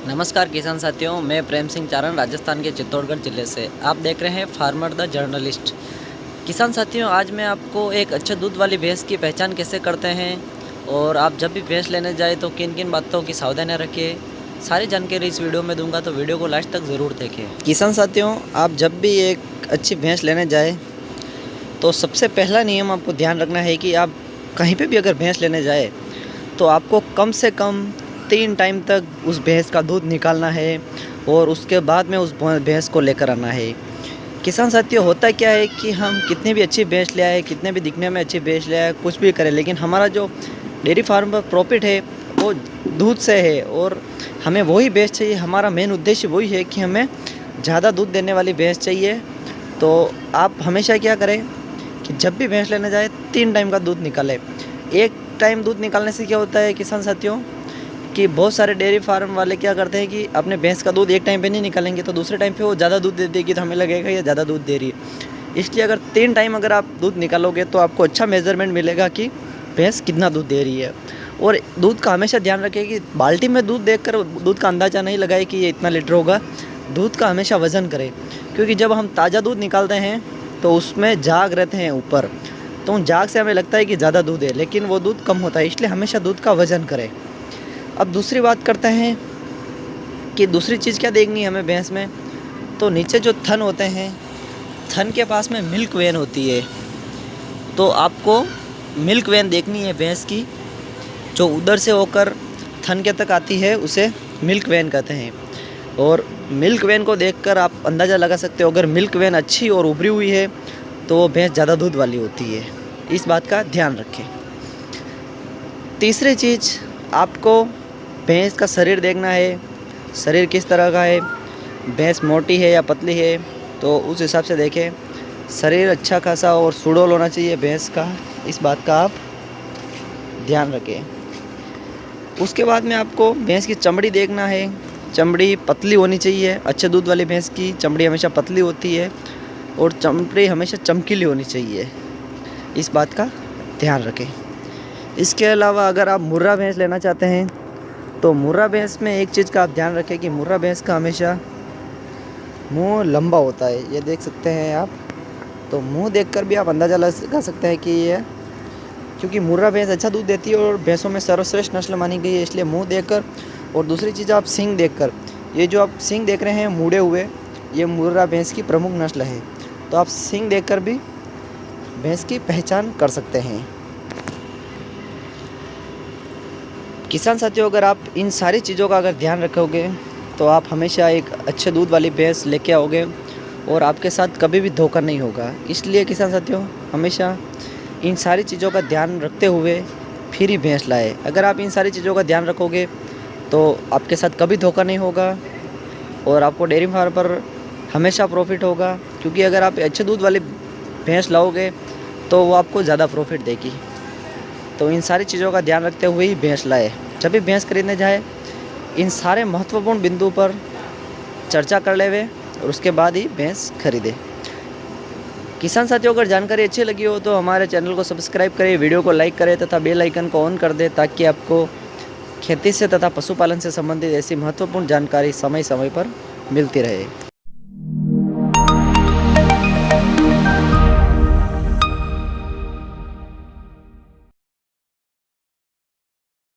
नमस्कार किसान साथियों, मैं प्रेम सिंह चारण राजस्थान के चित्तौड़गढ़ ज़िले से। आप देख रहे हैं फार्मर द जर्नलिस्ट। किसान साथियों, आज मैं आपको एक अच्छे दूध वाली भैंस की पहचान कैसे करते हैं और आप जब भी भैंस लेने जाए तो किन किन बातों की सावधानियां रखें, सारी जानकारी इस वीडियो में दूंगा, तो वीडियो को लास्ट तक ज़रूर देखें। किसान साथियों, आप जब भी एक अच्छी भैंस लेने जाए तो सबसे पहला नियम आपको ध्यान रखना है कि आप कहीं पर भी अगर भैंस लेने जाए तो आपको कम से कम 3 टाइम तक उस भैंस का दूध निकालना है और उसके बाद में उस भैंस को लेकर आना है। किसान साथियों, होता क्या है कि हम कितनी भी अच्छी भैंस ले आए, कितने भी दिखने में अच्छी भैंस ले आए, कुछ भी करें, लेकिन हमारा जो डेयरी फार्म पर प्रॉफिट है वो दूध से है और हमें वही भैंस चाहिए। हमारा मेन उद्देश्य वही है कि हमें ज़्यादा दूध देने वाली भैंस चाहिए। तो आप हमेशा क्या करें कि जब भी भैंस लेने जाए 3 टाइम का दूध निकालें। एक टाइम दूध निकालने से क्या होता है किसान साथियों कि बहुत सारे डेयरी फार्म वाले क्या करते हैं कि अपने भैंस का दूध एक टाइम पे नहीं निकालेंगे तो दूसरे टाइम पे वो ज़्यादा दूध दे देगी, तो हमें लगेगा ये ज़्यादा दूध दे रही है। इसलिए अगर 3 टाइम अगर आप दूध निकालोगे तो आपको अच्छा मेजरमेंट मिलेगा कि भैंस कितना दूध दे रही है। और दूध का हमेशा ध्यान रखें कि बाल्टी में दूध देखकर दूध का अंदाज़ा नहीं लगाए कि ये इतना लीटर होगा। दूध का हमेशा वज़न करें, क्योंकि जब हम ताज़ा दूध निकालते हैं तो उसमें झाग रहते हैं ऊपर, तो उन झाग से हमें लगता है कि ज़्यादा दूध है, लेकिन वो दूध कम होता है। इसलिए हमेशा दूध का वज़न करें। अब दूसरी बात करते हैं कि दूसरी चीज़ क्या देखनी है हमें भैंस में, तो नीचे जो थन होते हैं, थन के पास में मिल्क वेन होती है, तो आपको मिल्क वेन देखनी है भैंस की। जो उधर से होकर थन के तक आती है उसे मिल्क वेन कहते हैं। और मिल्क वेन को देखकर आप अंदाज़ा लगा सकते हो, अगर मिल्क वेन अच्छी और उभरी हुई है तो वो भैंस ज़्यादा दूध वाली होती है। इस बात का ध्यान रखें। तीसरी चीज़, आपको भैंस का शरीर देखना है। शरीर किस तरह का है, भैंस मोटी है या पतली है, तो उस हिसाब से देखें। शरीर अच्छा खासा और सुडौल होना चाहिए भैंस का, इस बात का आप ध्यान रखें। उसके बाद में आपको भैंस की चमड़ी देखना है। चमड़ी पतली होनी चाहिए। अच्छे दूध वाली भैंस की चमड़ी हमेशा पतली होती है और चमड़ी हमेशा चमकीली होनी चाहिए, इस बात का ध्यान रखें। इसके अलावा अगर आप मुर्रा भैंस लेना चाहते हैं तो मुर्रा भैंस में एक चीज़ का आप ध्यान रखें कि मुर्रा भैंस का हमेशा मुंह लंबा होता है। ये देख सकते हैं आप, तो मुंह देखकर भी आप अंदाज़ा लगा सकते हैं कि ये, क्योंकि मुर्रा भैंस अच्छा दूध देती है और भैंसों में सर्वश्रेष्ठ नस्ल मानी गई है, इसलिए मुंह देखकर। और दूसरी चीज़ आप सींग देखकर, ये जो आप सींग देख रहे हैं मुड़े हुए, ये मुर्रा भैंस की प्रमुख नस्ल है, तो आप सींग देखकर भी भैंस की पहचान कर सकते हैं। किसान साथियों, अगर आप इन सारी चीज़ों का अगर ध्यान रखोगे तो आप हमेशा एक अच्छे दूध वाली भैंस लेके आओगे और आपके साथ कभी भी धोखा नहीं होगा। इसलिए किसान साथियों, हमेशा इन सारी चीज़ों का ध्यान रखते हुए फिर ही भैंस लाए। अगर आप इन सारी चीज़ों का ध्यान रखोगे तो आपके साथ कभी धोखा नहीं होगा और आपको डेयरी फार्म पर हमेशा प्रॉफिट होगा, क्योंकि अगर आप अच्छे दूध वाली भैंस लाओगे तो वो आपको ज़्यादा प्रॉफिट देगी। तो इन सारी चीज़ों का ध्यान रखते हुए ही भैंस लाए। जब भी भैंस खरीदने जाए इन सारे महत्वपूर्ण बिंदु पर चर्चा कर लेवे और उसके बाद ही भैंस खरीदे। किसान साथियों, अगर जानकारी अच्छी लगी हो तो हमारे चैनल को सब्सक्राइब करें, वीडियो को लाइक करें तथा बेल आइकन को ऑन कर दें, ताकि आपको खेती से तथा पशुपालन से संबंधित ऐसी महत्वपूर्ण जानकारी समय समय पर मिलती रहे।